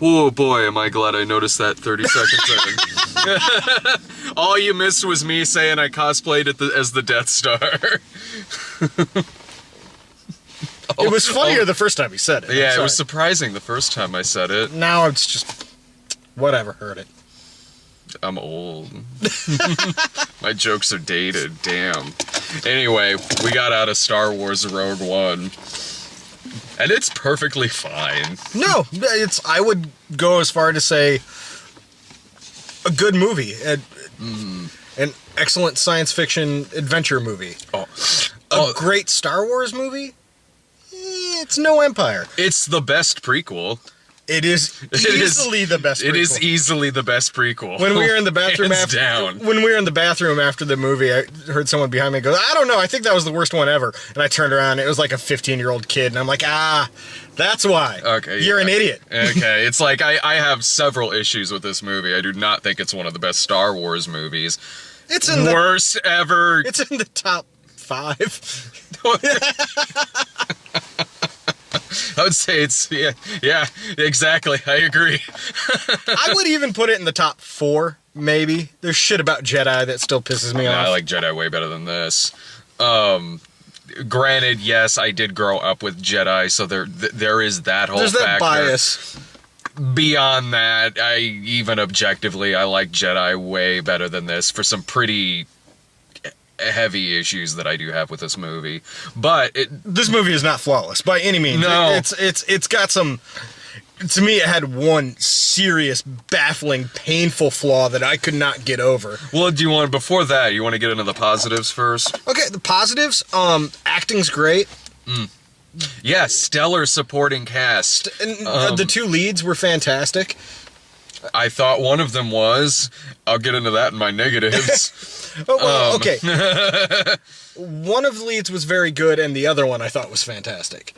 Oh boy, am I glad I noticed that 30 seconds in. All you missed was me saying I cosplayed as the Death Star. It was funnier the first time he said it. Yeah, it was surprising the first time I said it. Now it's just... whatever, heard it. I'm old. My jokes are dated, damn. Anyway, we got out of Star Wars Rogue One. And it's perfectly fine. No, I would go as far to say a good movie. An excellent science fiction adventure movie. A great Star Wars movie? It's no Empire. It's the best prequel. It is easily the best prequel. It is easily the best prequel. When we were in the bathroom when we were in the bathroom after the movie, I heard someone behind me go, I don't know, I think that was the worst one ever. And I turned around, and it was like a 15-year-old kid, and I'm like, that's why. Okay. You're an idiot. Okay, it's like I have several issues with this movie. I do not think it's one of the best Star Wars movies. It's in the worst ever. It's in the top 5. I would say it's, yeah, exactly. I agree. I would even put it in the top 4, maybe. There's shit about Jedi that still pisses me off. I like Jedi way better than this. Granted, yes, I did grow up with Jedi, so there is that whole factor. There's that bias. Beyond that, even objectively, I like Jedi way better than this for some pretty heavy issues that I do have with this movie. But this movie is not flawless by any means. No. It's got some... To me, it had one serious, baffling, painful flaw that I could not get over. Well, before that, you want to get into the positives first? Okay, the positives, acting's great. Yeah, stellar supporting cast. And the 2 leads were fantastic. I thought one of them was. I'll get into that in my negatives. Okay. One of the leads was very good, and the other one I thought was fantastic.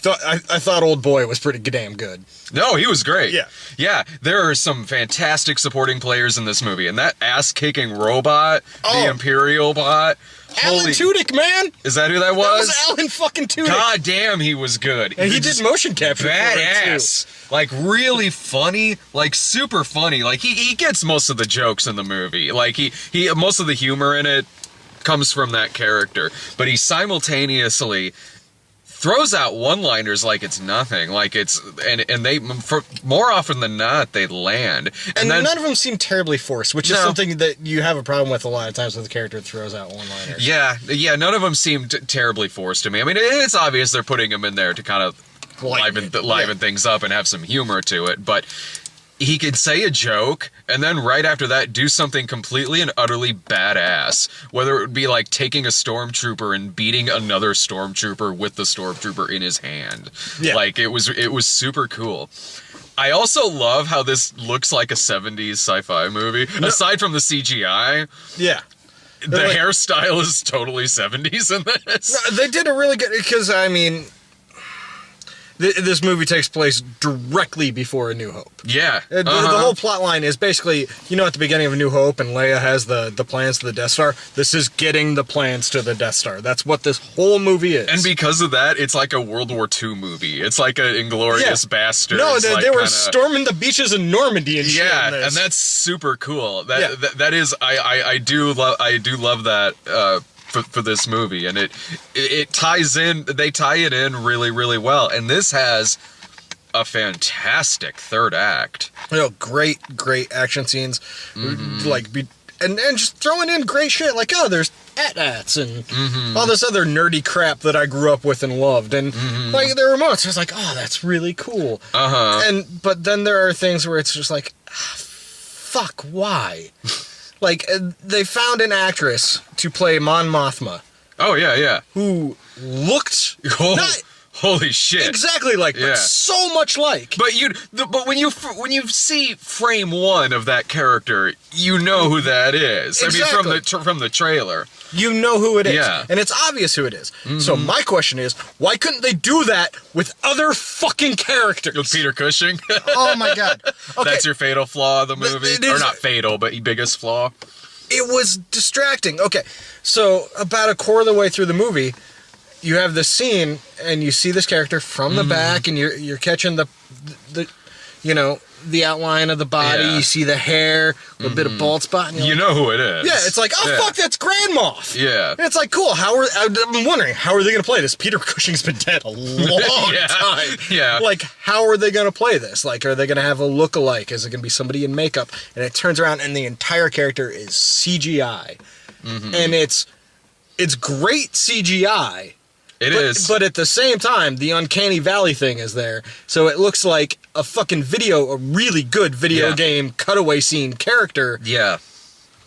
I thought Old Boy was pretty damn good. No, he was great. Yeah. Yeah, there are some fantastic supporting players in this movie, and that ass-kicking robot, the Imperial bot... Alan Tudyk, man! Is that who that was? That was Alan fucking Tudyk. God damn, he was good. And he did motion capture. Badass. Like, really funny. Like, super funny. Like, he gets most of the jokes in the movie. Like, he most of the humor in it comes from that character. But he simultaneously throws out one-liners like it's nothing. Like, it's... And they... more often than not, they land. And then, none of them seem terribly forced, which is something that you have a problem with a lot of times with a character that throws out one-liners. Yeah, none of them seem terribly forced to me. I mean, it's obvious they're putting them in there to kind of liven things up and have some humor to it, but he could say a joke and then right after that do something completely and utterly badass. Whether it would be like taking a stormtrooper and beating another stormtrooper with the stormtrooper in his hand. Yeah. Like, it was super cool. I also love how this looks like a 70s sci-fi movie. No. Aside from the CGI. Yeah. The hairstyle is totally 70s in this. No, they did a really good... Because, I mean... This movie takes place directly before A New Hope. Yeah. The whole plot line is basically, at the beginning of A New Hope, and Leia has the plans to the Death Star. This is getting the plans to the Death Star. That's what this whole movie is. And because of that, it's like a World War II movie. It's like an Inglourious Bastards. No, they were storming the beaches in Normandy and shit. Yeah, and that's super cool. That is, I do love that. For this movie, and it ties in. They tie it in really, really well, and this has a fantastic third act. Great action scenes, and just throwing in great shit like there's AT-ATs and all this other nerdy crap that I grew up with and loved, and like there were moments I was like, that's really cool. But then there are things where it's just like, fuck, why? Like, they found an actress to play Mon Mothma. Oh, yeah. Who looked... Holy shit. Exactly like, but so much like. But when you see frame 1 of that character, you know who that is. Exactly. I mean, from the trailer. You know who it is. Yeah. And it's obvious who it is. So my question is, why couldn't they do that with other fucking characters? With Peter Cushing? Oh my god. Okay. That's your fatal flaw of the movie? Or not fatal, but biggest flaw? It was distracting. Okay, so about a quarter of the way through the movie, you have this scene, and you see this character from the back, and you're catching you know, the outline of the body. Yeah. You see the hair, a little bit of bald spot. And You know who it is. yeah, it's like, oh, Yeah. fuck, that's Grand Moff. Yeah. And it's like, cool. I'm wondering, how are they going to play this? Peter Cushing's been dead a long Yeah. time. Yeah. Like, how are they going to play this? Like, are they going to have a look-alike? Is it going to be somebody in makeup? And it turns around, and the entire character is CGI. And it's great CGI. It is. But at the same time, the Uncanny Valley thing is there. So it looks like a fucking a really good video Yeah. game cutaway scene character yeah.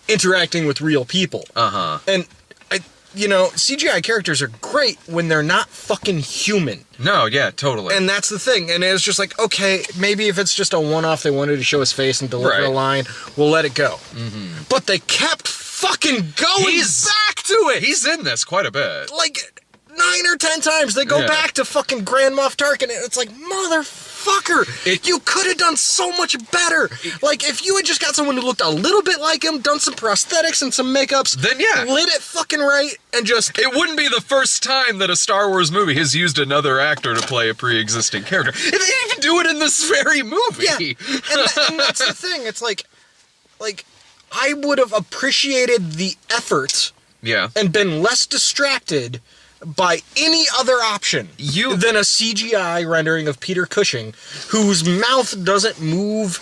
interacting with real people. Uh-huh. And, CGI characters are great when they're not fucking human. No, yeah, totally. And that's the thing. And it's just like, okay, maybe if it's just a one-off, they wanted to show his face and deliver Right. a line, we'll let it go. But they kept fucking going back to it. He's in this quite a bit. Like 9 or 10 times they go Yeah. back to fucking Grand Moff Tarkin, and it's like, motherfucker, you could have done so much better. Like, if you had just got someone who looked a little bit like him, done some prosthetics and some makeups, Then, yeah. lit it fucking right, and just... It wouldn't be the first time that a Star Wars movie has used another actor to play a pre-existing character. They even do it in this very movie. Yeah, and that's the thing. It's like, I would have appreciated the effort Yeah. and been less distracted by any other option than a CGI rendering of Peter Cushing, whose mouth doesn't move.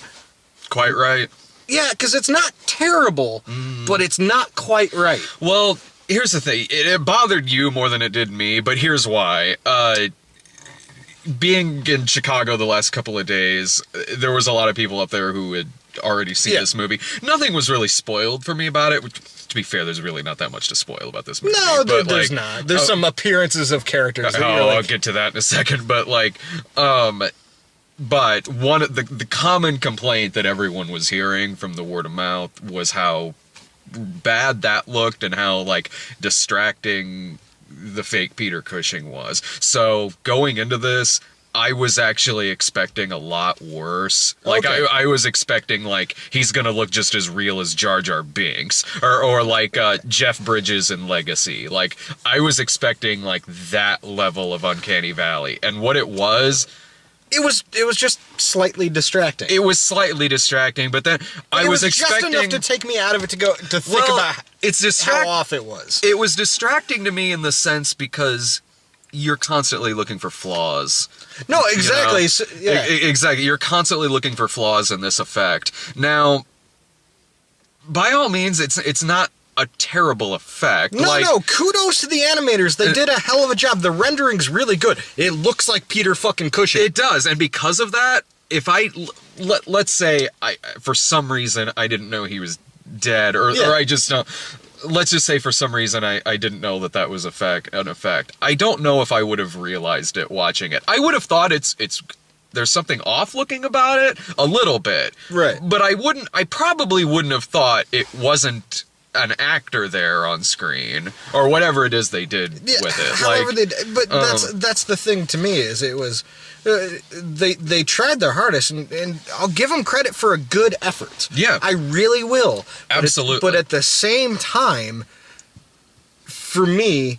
Quite right. Yeah, because it's not terrible, but it's not quite right. Well, here's the thing. It bothered you more than it did me, but here's why. Being in Chicago the last couple of days, there was a lot of people up there who had already seen this movie. Nothing was really spoiled for me about it. Which, to be fair, there's really not that much to spoil about this movie. No, but, there's not. There's some appearances of characters. That you're I'll like, get to that in a second. But but one of the common complaint that everyone was hearing from the word of mouth was how bad that looked and how like distracting the fake Peter Cushing was. So going into this, I was actually expecting a lot worse. Like Okay. I was expecting like he's gonna look just as real as Jar Jar Binks or like Jeff Bridges in Legacy. Like I was expecting like that level of Uncanny Valley, and what it was just slightly distracting. it was slightly distracting. But then I was expecting just enough to take me out of it to think Well, about it's how off it was. It was distracting to me in the sense because you're constantly looking for flaws. No, exactly. You know? So, yeah. Exactly. You're constantly looking for flaws in this effect. Now, by all means, it's not a terrible effect. No, kudos to the animators. They did a hell of a job. The rendering's really good. It looks like Peter fucking Cushing. It does, and because of that, if let's say for some reason I didn't know he was dead, or I just know. Let's just say for some reason I didn't know that was an effect. I don't know if I would have realized it watching it. I would have thought it's there's something off looking about it a little bit. Right. But I probably wouldn't have thought it wasn't an actor there on screen or whatever it is they did with it. However they did, but that's the thing to me is it was they tried their hardest and I'll give them credit for a good effort. Yeah. I really will. Absolutely. But at the same time, for me,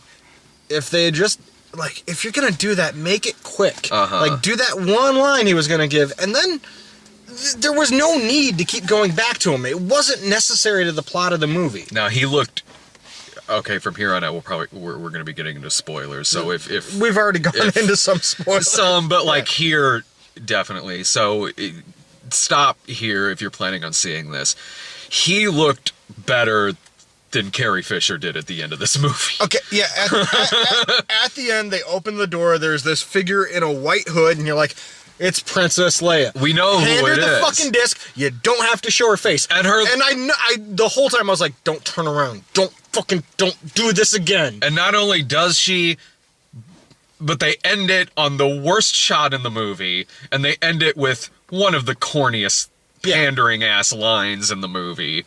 if they had just like if you're gonna do that, make it quick. Like do that one line he was gonna give, and then there was no need to keep going back to him. It wasn't necessary to the plot of the movie. Now he looked okay. From here on out, we're going to be getting into spoilers. So if we've already gone into some spoilers, but like here definitely. So stop here if you're planning on seeing this. He looked better than Carrie Fisher did at the end of this movie. Okay, yeah. At the end, they open the door. There's this figure in a white hood, and you're like, it's Princess Leia. We know Hand who her it the is. fucking disc. You don't have to show her face. And I the whole time I was like, don't turn around. Don't do this again. And not only does she, but they end it on the worst shot in the movie, and they end it with one of the corniest pandering ass lines in the movie.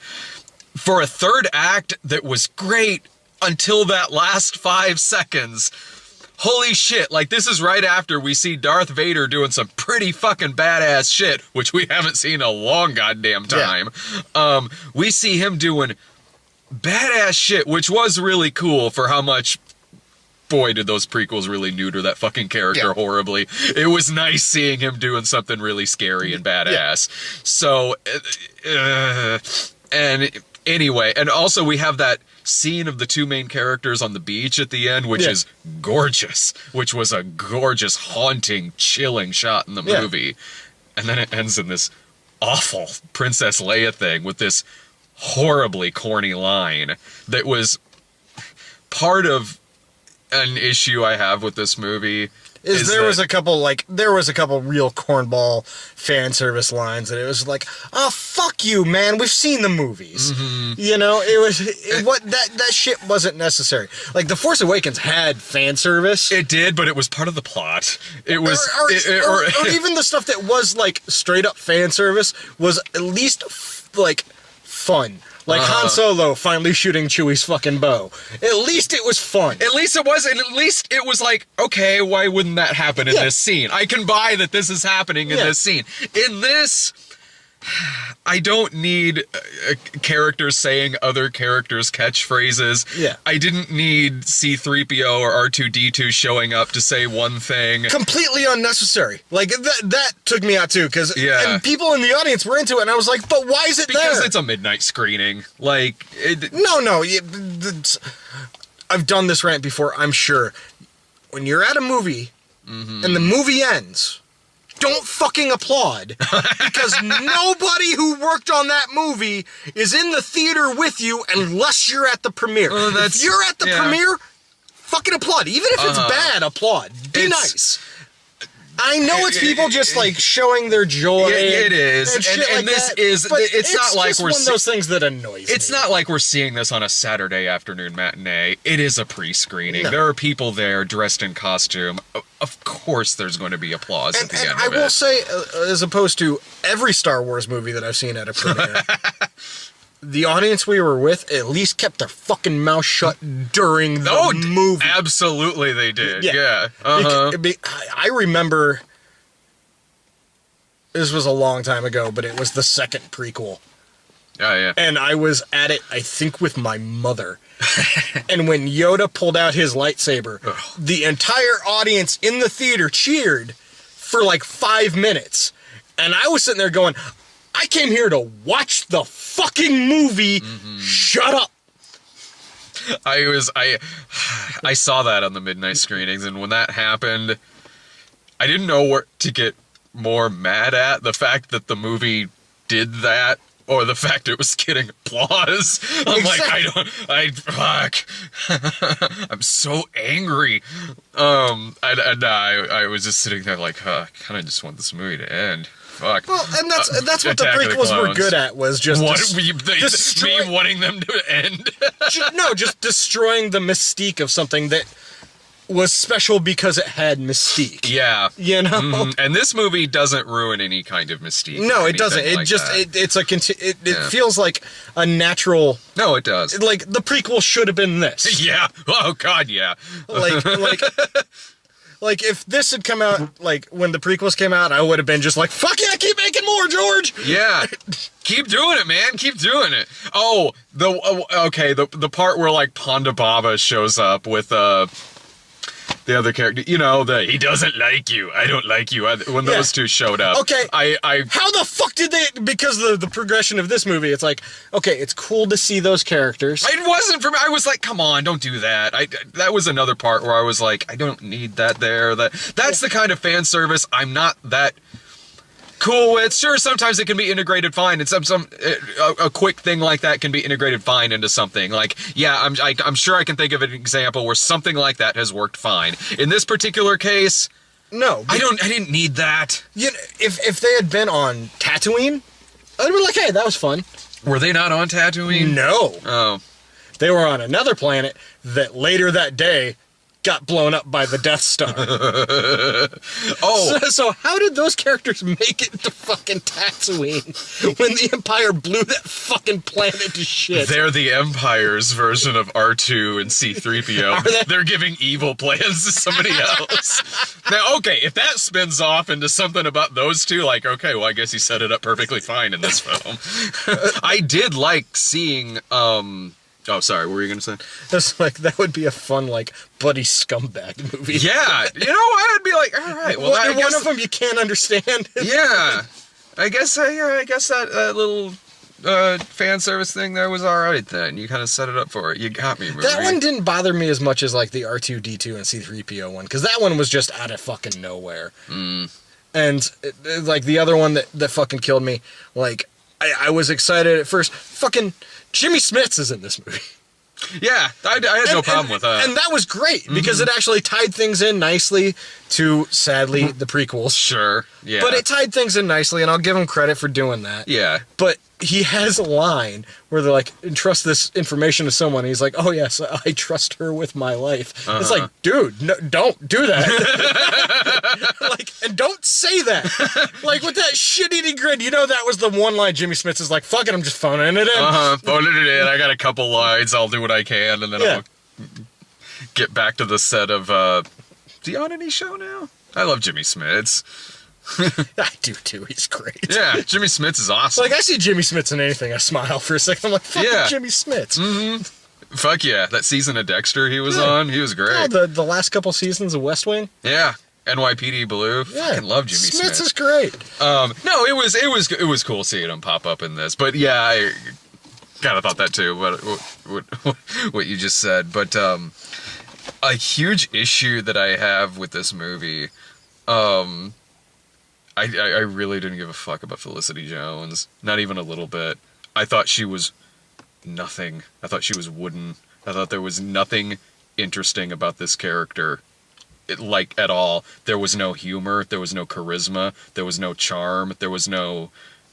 For a third act that was great until that last 5 seconds. Holy shit, like this is right after we see Darth Vader doing some pretty fucking badass shit, which we haven't seen in a long goddamn time. Yeah. We see him doing badass shit, which was really cool for how much boy, did those prequels really neuter that fucking character horribly. It was nice seeing him doing something really scary and badass. So, and anyway, and also we have that scene of the two main characters on the beach at the end, which is gorgeous, which was a gorgeous, haunting, chilling shot in the movie. And then it ends in this awful Princess Leia thing with this horribly corny line that was part of an issue I have with this movie. There was a couple real cornball fan service lines that it was like, oh, fuck you, man, we've seen the movies. You know, that shit wasn't necessary. Like, The Force Awakens had fan service. It did, but it was part of the plot. It was or even the stuff that was like straight up fan service was at least like fun. Like Han Solo finally shooting Chewie's fucking bow. At least it was fun. At least it was, and at least it was like, okay, why wouldn't that happen in this scene? I can buy that this is happening in this scene. In this, I don't need characters saying other characters' catchphrases. Yeah. I didn't need C-3PO or R2-D2 showing up to say one thing. Completely unnecessary. Like, that took me out, too, because and people in the audience were into it, and I was like, but why is it there? Because it's a midnight screening. Like, No. I've done this rant before, I'm sure. When you're at a movie, and the movie ends, don't fucking applaud, because nobody who worked on that movie is in the theater with you unless you're at the premiere. If you're at the premiere, fucking applaud. Even if it's bad, applaud. Be nice. I know it's people just like showing their joy. It is, and this is. It's not like we're one of those things that annoys me. It's not like we're seeing this on a Saturday afternoon matinee. It is a pre-screening. No. There are people there dressed in costume. Of course, there's going to be applause at the end of it. I will say, as opposed to every Star Wars movie that I've seen at a premiere, the audience we were with at least kept their fucking mouth shut during the movie. Absolutely, they did. Yeah. I remember, this was a long time ago, but it was the second prequel. Oh, yeah. And I was at it, I think, with my mother. And when Yoda pulled out his lightsaber, the entire audience in the theater cheered for like 5 minutes. And I was sitting there going, I came here to watch the fucking movie. Shut up. I saw that on the midnight screenings, and when that happened, I didn't know what to get more mad at. The fact that the movie did that, or the fact it was getting applause. Fuck. I'm so angry. I was just sitting there like, I kind of just want this movie to end. Fuck. Well, and that's what the prequels were good at, was just me wanting them to end. just destroying the mystique of something that was special because it had mystique. Yeah. You know? And this movie doesn't ruin any kind of mystique. No, it doesn't. It just it feels like a natural. No, it does. Like the prequel should have been this. Yeah. Oh God, yeah. Like if this had come out, like when the prequels came out, I would have been just like, fuck yeah, keep making more, George. Yeah, keep doing it, man. Keep doing it. Oh, the part where like Ponda Baba shows up with the other character, you know, he doesn't like you, I don't like you. When those two showed up, okay, I how the fuck did they? Because the progression of this movie, it's like, okay, it's cool to see those characters. It wasn't for me. I was like, come on, don't do that. That was another part where I was like, I don't need that there. That's the kind of fan service I'm not that cool with. Sure, sometimes it can be integrated fine, and a quick thing like that can be integrated fine into something. Like, yeah, I'm sure I can think of an example where something like that has worked fine. In this particular case, no, I didn't need that. You know, if they had been on Tatooine, I'd have been like, hey, that was fun. Were they not on Tatooine? No. Oh. They were on another planet that later that day got blown up by the Death Star. So how did those characters make it to fucking Tatooine when the Empire blew that fucking planet to shit? They're the Empire's version of R2 and C-3PO. They're giving evil plans to somebody else. Now, okay, if that spins off into something about those two, like, okay, well, I guess he set it up perfectly fine in this film. I did like seeing Oh, sorry. What were you gonna say? It's like that would be a fun like buddy scumbag movie. Yeah, you know what? I'd be like, all right. Well, I guess one of them you can't understand. yeah, I guess that little fan service thing there was all right. Then you kind of set it up for it. You got me. Movie. That one didn't bother me as much as like the R2D2 and C3PO one, because that one was just out of fucking nowhere. And like the other one that fucking killed me, like I was excited at first. Fucking Jimmy Smits is in this movie. Yeah, I had no problem with that. And that was great, because it actually tied things in nicely to, sadly, the prequels. Sure, yeah. But it tied things in nicely, and I'll give him credit for doing that. Yeah. But he has a line where they're like, entrust this information to someone. And he's like, oh, yes, I trust her with my life. It's like, dude, no, don't do that. Like, and don't say that. Like, with that shit-eating grin, you know that was the one line Jimmy Smits is like, fuck it, I'm just phoning it in. Phoning it in. I got a couple lines. I'll do what I can, and then Yeah. I'll get back to the set of, is he on any show now? I love Jimmy Smits. I do, too. He's great. Yeah, Jimmy Smits is awesome. Like, I see Jimmy Smits in anything, I smile for a second. I'm like, fuck Yeah. Jimmy Smits. Fuck yeah, that season of Dexter he was on, he was great. Oh, the last couple seasons of West Wing. Yeah, NYPD Blue. Yeah. Fucking love Jimmy Smits. Smits is great. No, it was cool seeing him pop up in this, but yeah, I kind of thought that too. What you just said, but a huge issue that I have with this movie, I really didn't give a fuck about Felicity Jones, not even a little bit. I thought she was nothing. I thought she was wooden. I thought there was nothing interesting about this character, like at all. There was no humor. There was no charisma. There was no charm. There was no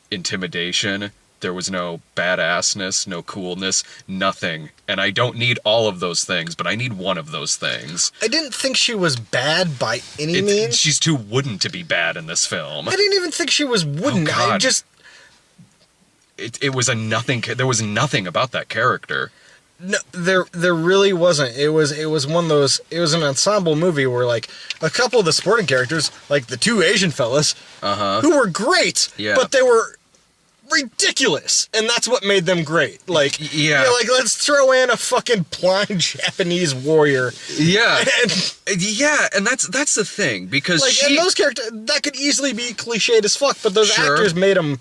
intimidation. There was no badassness, no coolness, nothing. And I don't need all of those things, but I need one of those things. I didn't think she was bad by any means. She's too wooden to be bad in this film. I didn't even think she was wooden. Oh, God. I just... It was a nothing. There was nothing about that character. No, there really wasn't. It was one of those. It was an ensemble movie where like a couple of the supporting characters, like the two Asian fellas, who were great, Yeah. but they were ridiculous, and that's what made them great. Like, Yeah. like let's throw in a fucking blind Japanese warrior. Yeah, And yeah, and that's the thing, because like, and those characters that could easily be cliched as fuck, but those Sure. actors made them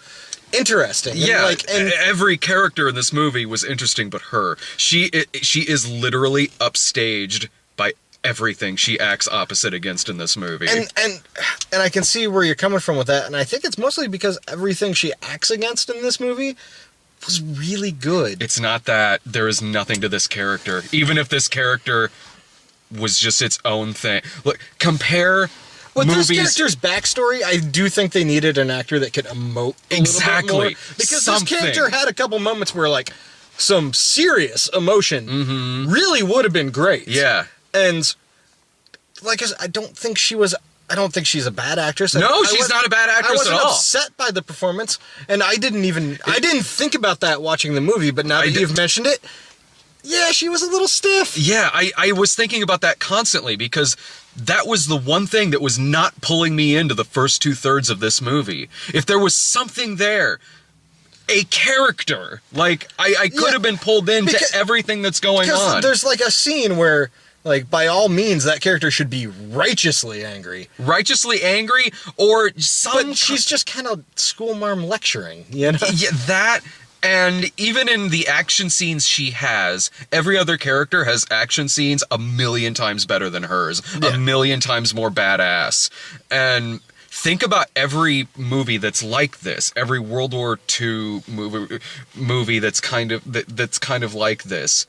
interesting. And yeah, like, and every character in this movie was interesting, but her. She is literally upstaged by everything she acts opposite against in this movie. And I can see where you're coming from with that, and I think it's mostly because everything she acts against in this movie was really good. It's not that there is nothing to this character, even if this character was just its own thing. Look, compare With movies. this character's backstory, I do think they needed an actor that could emote a Exactly. little bit more, because Something. this character had a couple moments where like some serious emotion really would have been great. Yeah. And like I don't think she's a bad actress. No, she's not a bad actress I wasn't at all. upset by the performance, and I didn't think about that watching the movie, but now that you've mentioned it, yeah, she was a little stiff. Yeah, I was thinking about that constantly, because that was the one thing that was not pulling me into the first 2/3 of this movie. If there was something there, a character, like I could have been pulled into Because- everything that's going Because on. there's like a scene where, like, by all means, that character should be righteously angry. Righteously angry, or some. But she's just kind of schoolmarm lecturing, you know? Yeah, that. And even in the action scenes she has, every other character has action scenes a million times better than hers, Yeah. a million times more badass. And think about every movie that's like this, every World War II movie that's kind of like this.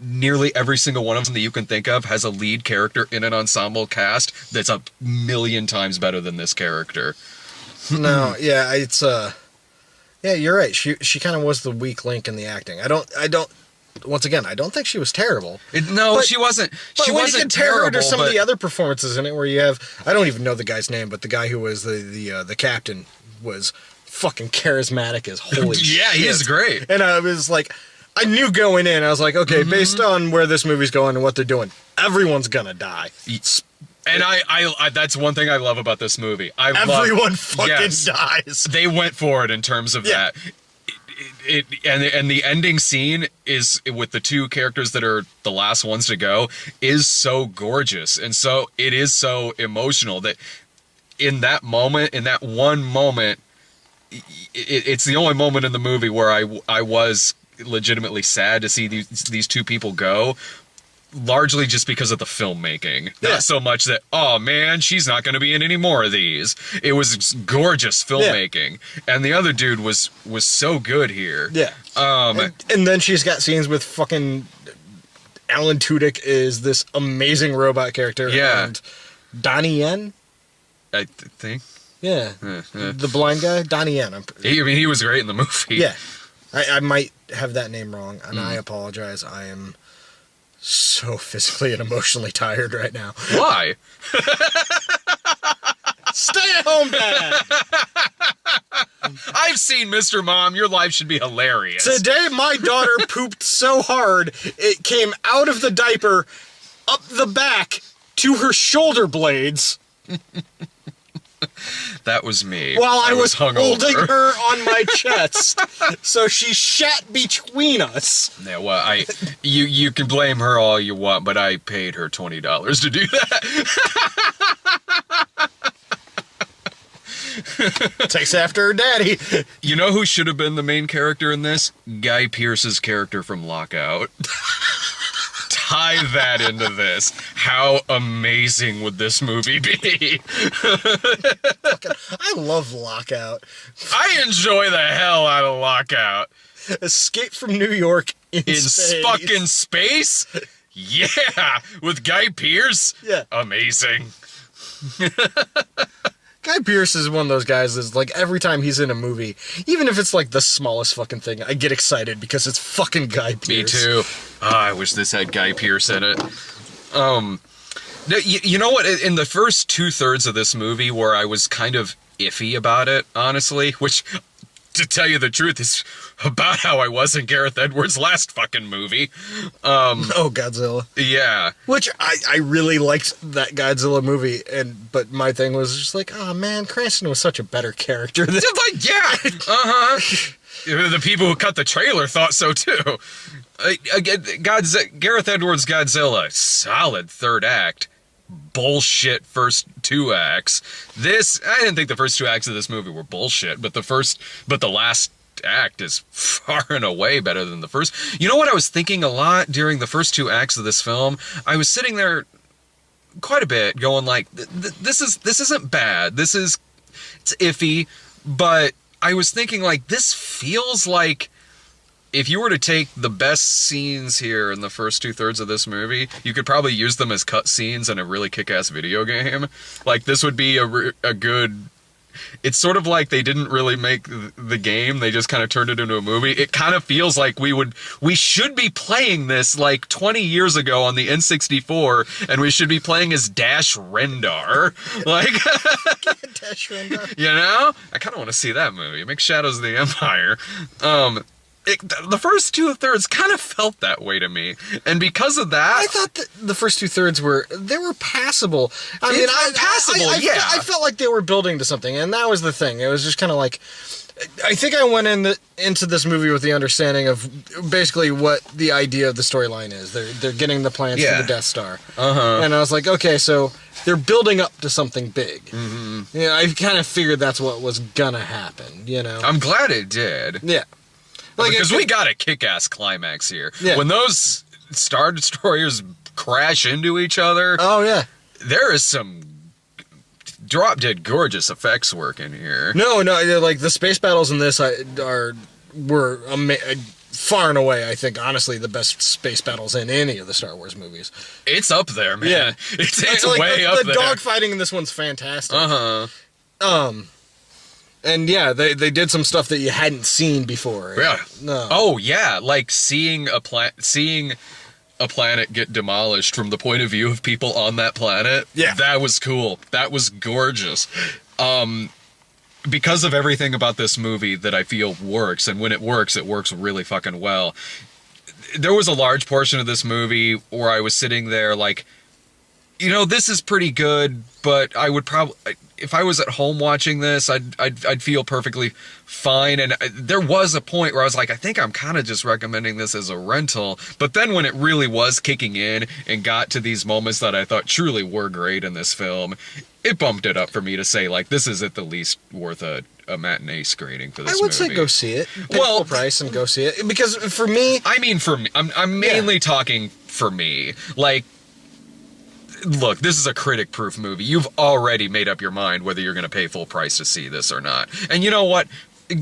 Nearly every single one of them that you can think of has a lead character in an ensemble cast that's a million times better than this character. No, yeah, it's yeah, you're right. She kind of was the weak link in the acting. I don't once again, I don't think she was terrible. No, But- she wasn't. But She when wasn't you compare terrible. her to some of but- the other performances in it, where you have, I don't even know the guy's name, but the guy who was the captain was fucking charismatic as holy shit. Yeah, he is great. And I was like, I knew going in, I was like, okay, based on where this movie's going and what they're doing, everyone's gonna die. And I that's one thing I love about this movie. Everyone fucking yes. dies. They went for it in terms of Yeah. that. and the ending scene is with the two characters that are the last ones to go is so gorgeous, and so it is so emotional that in that moment, in that one moment, it's the only moment in the movie where I was legitimately sad to see these two people go. Largely just because of the filmmaking. Yeah. Not so much that, oh man, she's not going to be in any more of these. It was gorgeous filmmaking. Yeah. And the other dude was so good here. Yeah. And then she's got scenes with fucking Alan Tudyk is this amazing robot character. Yeah. And Donnie Yen? I think. Yeah. The blind guy? Donnie Yen. He was great in the movie. Yeah. I might have that name wrong, and I apologize. I am so physically and emotionally tired right now. Why? Stay at home, Dad! I've seen Mr. Mom. Your life should be hilarious. Today, my daughter pooped so hard, it came out of the diaper, up the back, to her shoulder blades. That was me. While I was hungover. holding her on my chest. So she shat between us. Yeah, well, you can blame her all you want, but I paid her $20 to do that. Takes after her daddy. You know who should have been the main character in this? Guy Pearce's character from Lockout. Tie that into this. How amazing would this movie be? I love Lockout. I enjoy the hell out of Lockout. Escape from New York in space. Fucking space? Yeah, with Guy Pearce? Yeah. Amazing. Guy Pearce is one of those guys that's like every time he's in a movie, even if it's like the smallest fucking thing, I get excited because it's fucking Guy Pearce. Me too. Oh, I wish this had Guy Pearce in it. You know what? In the first 2/3 of this movie where I was kind of iffy about it, honestly, which, to tell you the truth, is about how I was in Gareth Edwards' last fucking movie. Oh, Godzilla. Yeah. Which I really liked that Godzilla movie, but my thing was just like, oh man, Cranston was such a better character than... Like, yeah. The people who cut the trailer thought so too. Again, Gareth Edwards' Godzilla, solid third act. Bullshit first 2 acts. I didn't think the first 2 acts of this movie were bullshit, but the last act is far and away better than the first. You know what I was thinking a lot during the first 2 acts of this film? I was sitting there quite a bit going like, this isn't bad. It's iffy, but I was thinking like, this feels like if you were to take the best scenes here in the first 2/3 of this movie, you could probably use them as cut scenes in a really kick-ass video game. Like, this would be a good... It's sort of like they didn't really make the game, they just kind of turned it into a movie. It kind of feels like we should be playing this like 20 years ago on the N64, and we should be playing as Dash Rendar. Like, Dash Rendar. You know? I kind of want to see that movie. Make Shadows of the Empire. The first 2/3 kind of felt that way to me, and because of that, I thought that the first 2/3 were passable. Passable. I felt like they were building to something, and that was the thing. It was just kind of like, I think I went into this movie with the understanding of basically what the idea of the storyline is. They're getting the plans for the Death Star, and I was like, okay, so they're building up to something big. Mm-hmm. You know, I kind of figured that's what was gonna happen. You know, I'm glad it did. Yeah. Because we got a kick-ass climax here. Yeah. When those Star Destroyers crash into each other, oh yeah, there is some drop-dead gorgeous effects work in here. No, like the space battles in this were far and away, I think, honestly, the best space battles in any of the Star Wars movies. It's up there, man. Yeah. It's like way up the there. The dogfighting in this one's fantastic. And yeah, they did some stuff that you hadn't seen before. Yeah. No. Oh yeah, like seeing a planet get demolished from the point of view of people on that planet. Yeah. That was cool. That was gorgeous. Because of everything about this movie that I feel works, and when it works really fucking well. There was a large portion of this movie where I was sitting there like, you know, this is pretty good, but I would probably... if I was at home watching this, I'd feel perfectly fine. And there was a point where I was like, I think I'm kind of just recommending this as a rental. But then when it really was kicking in and got to these moments that I thought truly were great in this film, it bumped it up for me to say, like, this is at the least worth a matinee screening for this movie. I would say go see it. Pay Well, full price and go see it. Because for me... I mean, for me, I'm mainly talking for me. Like, look, this is a critic-proof movie. You've already made up your mind whether you're going to pay full price to see this or not. And you know what?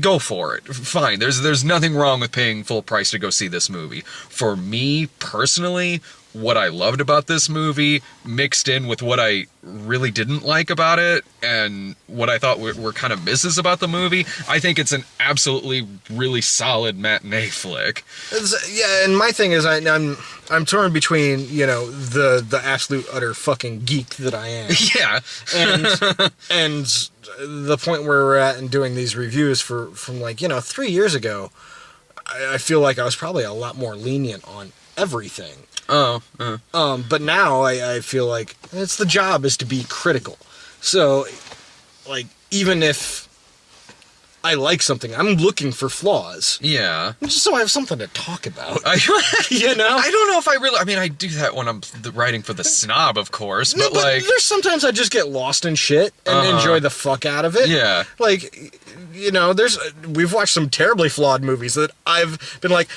Go for it. Fine. There's nothing wrong with paying full price to go see this movie. For me, personally, what I loved about this movie mixed in with what I really didn't like about it and what I thought were kind of misses about the movie, I think it's an absolutely really solid matinee flick. Yeah, and my thing is I'm torn between, you know, the absolute utter fucking geek that I am. Yeah. and the point where we're at in doing these reviews from like, you know, 3 years ago, I feel like I was probably a lot more lenient on everything. But now I feel like it's the job is to be critical. So, like, even if I like something, I'm looking for flaws. Yeah. Just so I have something to talk about. You know? I don't know if I mean, I do that when I'm writing for the snob, of course, but like... there's sometimes I just get lost in shit and enjoy the fuck out of it. Yeah. Like, you know, we've watched some terribly flawed movies that I've been like,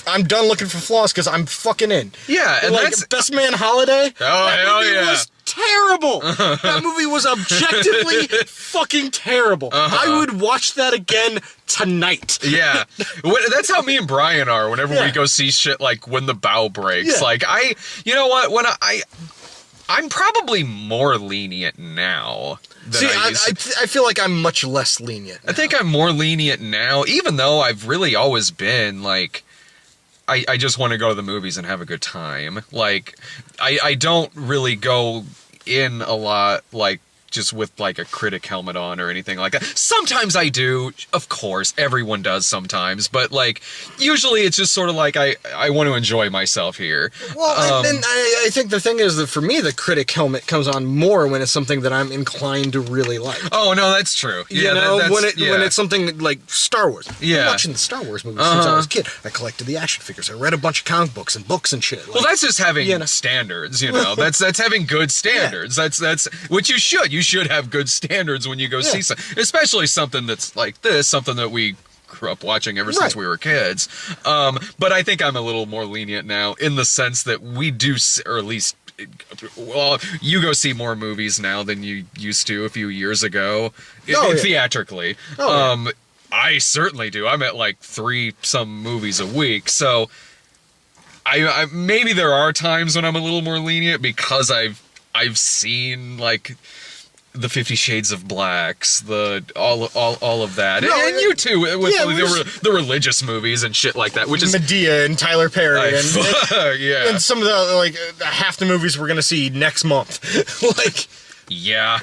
I'm done looking for flaws because I'm fucking in. Yeah, and like, that's... Best Man Holiday. Oh, hell yeah. Was terrible. That movie was objectively fucking terrible. I would watch that again tonight. Yeah. That's how me and Brian are whenever we go see shit like When the Bow Breaks. Yeah. Like, you know what, when I'm probably more lenient now than I used to. I feel like I'm much less lenient now. I think I'm more lenient now, even though I've really always been, like... I just want to go to the movies and have a good time. Like, I don't really go in a lot, like, just with, like, a critic helmet on or anything like that. Sometimes I do, of course. Everyone does sometimes. But, like, usually it's just sort of like I want to enjoy myself here. Well, and I think the thing is that for me, the critic helmet comes on more when it's something that I'm inclined to really like. Oh, no, that's true. Yeah, you know, when it's something like Star Wars. Yeah. I'm watching the Star Wars movies since I was a kid. I collected the action figures. I read a bunch of comic books and shit. Like, well, that's just having standards, you know. That's having good standards. Yeah. That's what you should. You should have good standards when you go see something, especially something that's like this, something that we grew up watching ever since we were kids. But I think I'm a little more lenient now in the sense that we do, or at least, well, you go see more movies now than you used to a few years ago, theatrically. I certainly do. I'm at like 3 some movies a week, so I maybe there are times when I'm a little more lenient because I've seen like the 50 Shades of Blacks, all of that, and you too with the religious movies and shit like that, which is Medea and Tyler Perry yeah, and some of the like half the movies we're gonna see next month, like yeah,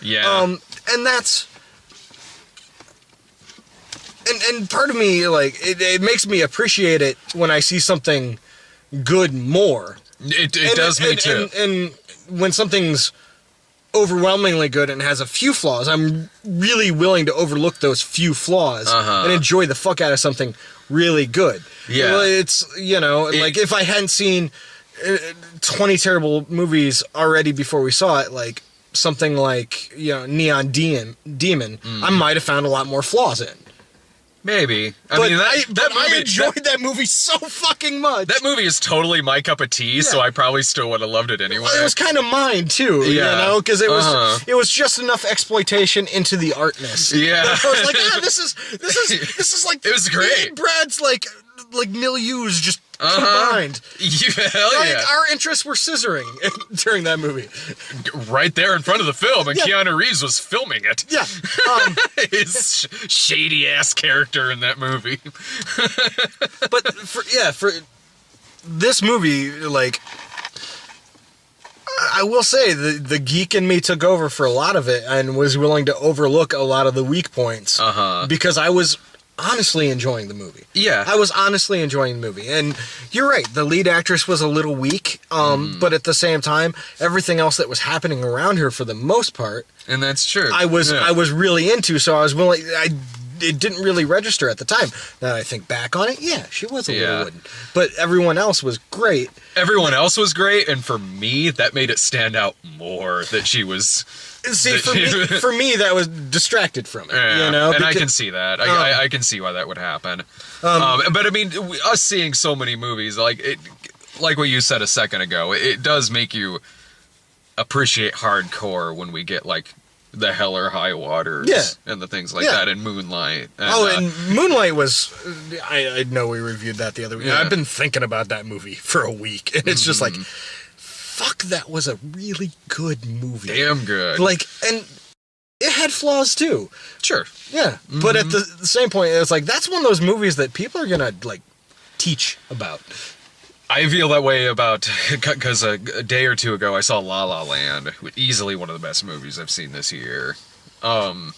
and that's and part of me like it makes me appreciate it when I see something good more. It does me too. And when something's overwhelmingly good and has a few flaws, I'm really willing to overlook those few flaws and enjoy the fuck out of something really good. Yeah. Well, it's, you know, like if I hadn't seen 20 terrible movies already before we saw it, like something like, you know, Neon Demon, I might have found a lot more flaws in. Maybe. I enjoyed that movie so fucking much. That movie is totally my cup of tea, so I probably still would have loved it anyway. Well, it was kind of mine too, you know, because it was just enough exploitation into the artness. Yeah, I was like, this is like it was great. Brad's like milieus just combined. Hell yeah. Our interests were scissoring during that movie. Right there in front of the film, and Keanu Reeves was filming it. Yeah. His shady ass character in that movie. But for this movie, like, I will say the geek in me took over for a lot of it and was willing to overlook a lot of the weak points because I was honestly enjoying the movie. Yeah. I was honestly enjoying the movie. And you're right, the lead actress was a little weak, but at the same time, everything else that was happening around her for the most part, And that's true. I was really into, so I was willing. It didn't really register at the time. Now I think back on it, yeah, she was a little wooden, but everyone else was great. Everyone else was great, and for me, that made it stand out more that she was. See, for me, that was distracted from it. Yeah, You know, and I can see that. I can see why that would happen. But I mean, us seeing so many movies, like what you said a second ago, it does make you appreciate hardcore when we get like the Hell or High Waters and the things like that, and Moonlight. And, and Moonlight was. I know we reviewed that the other week. Yeah. I've been thinking about that movie for a week, and it's just like, fuck, that was a really good movie. damn good. Like, and it had flaws too. Sure. Yeah, but at the same point, it's like that's one of those movies that people are gonna like teach about. I feel that way about, because a day or two ago I saw La La Land, easily one of the best movies I've seen this year. And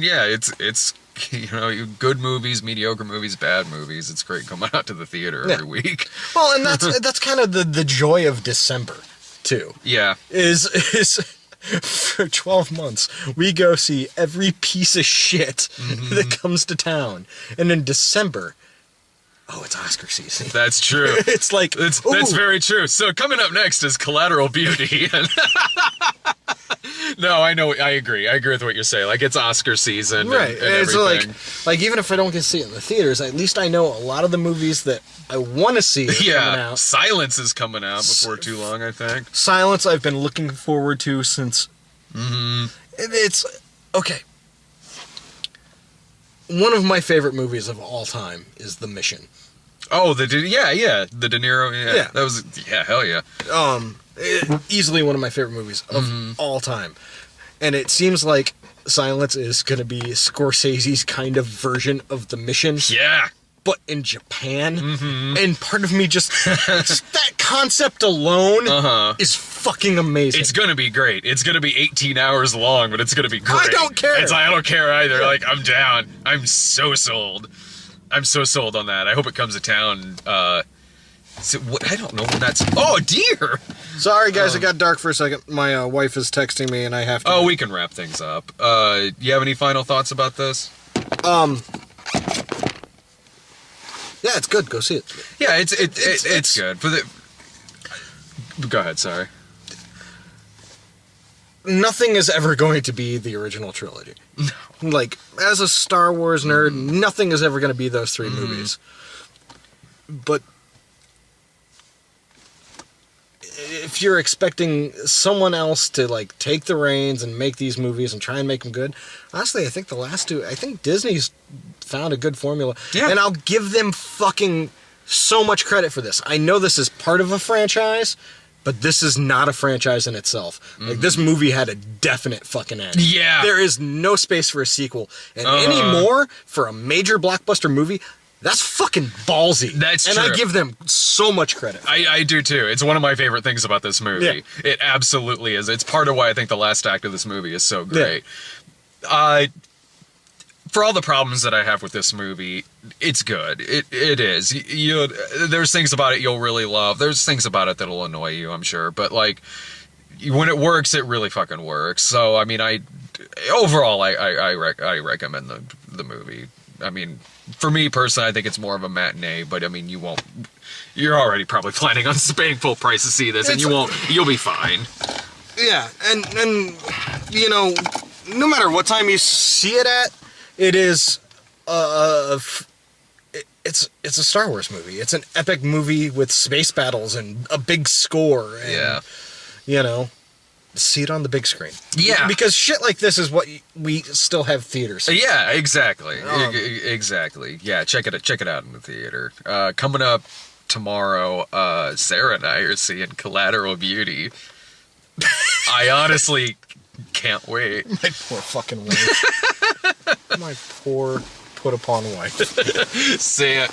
yeah, it's good movies, mediocre movies, bad movies. It's great coming out to the theater every week. Well, and that's kind of the joy of December too. Yeah. Is for 12 months we go see every piece of shit that comes to town, and in December, oh, it's Oscar season. That's true. It's like That's ooh. very true. So coming up next is Collateral Beauty. No, I know. I agree. I agree with what you're saying. Like, it's Oscar season, Right? And it's everything. like even if I don't get to see it in the theaters, at least I know a lot of the movies that I want to see are coming Yeah, out. Silence is coming out before too long, I think. Silence, I've been looking forward to since. It's okay. One of my favorite movies of all time is The Mission. Oh, the De Niro. Yeah. That was hell yeah. Easily one of my favorite movies of all time, and it seems like Silence is going to be Scorsese's kind of version of The Mission. Yeah. But in Japan, and part of me just that concept alone is fucking amazing. It's gonna be great. It's gonna be 18 hours long, but it's gonna be great. I don't care. I don't care either. Like, I'm down. I'm so sold. I'm so sold on that. I hope it comes to town. I don't know when that's. Oh, dear. Sorry, guys, it got dark for a second. My wife is texting me, and I have to. Oh, we can wrap things up. You have any final thoughts about this? Yeah, it's good. Go see it. Yeah, it's good. Go ahead. Sorry. Nothing is ever going to be the original trilogy. No. Like, as a Star Wars nerd, nothing is ever going to be those three movies. But if you're expecting someone else to, like, take the reins and make these movies and try and make them good, honestly, I think the last two, I think Disney's found a good formula. Yeah. And I'll give them fucking so much credit for this. I know this is part of a franchise, but this is not a franchise in itself. Like, this movie had a definite fucking end. Yeah. There is no space for a sequel. And anymore, for a major blockbuster movie, that's fucking ballsy. That's and true. I give them so much credit. I do too. It's one of my favorite things about this movie. Yeah. It absolutely is. It's part of why I think the last act of this movie is so great. For all the problems that I have with this movie, it's good. It is. There's things about it you'll really love. There's things about it that'll annoy you, I'm sure. But, like, when it works, it really fucking works. So, I mean, overall, I recommend the movie. I mean, for me personally, I think it's more of a matinee. But I mean, you're already probably planning on paying full price to see this, and you'll be fine. Yeah, and you know, no matter what time you see it at, it is it's a Star Wars movie. It's an epic movie with space battles and a big score. And, you know, see it on the big screen. Yeah. Because shit like this is what we still have theaters. Yeah, exactly. Exactly. Yeah, check it out in the theater. Coming up tomorrow, Sarah and I are seeing Collateral Beauty. I honestly can't wait. My poor fucking wife. My poor put upon wife. See ya.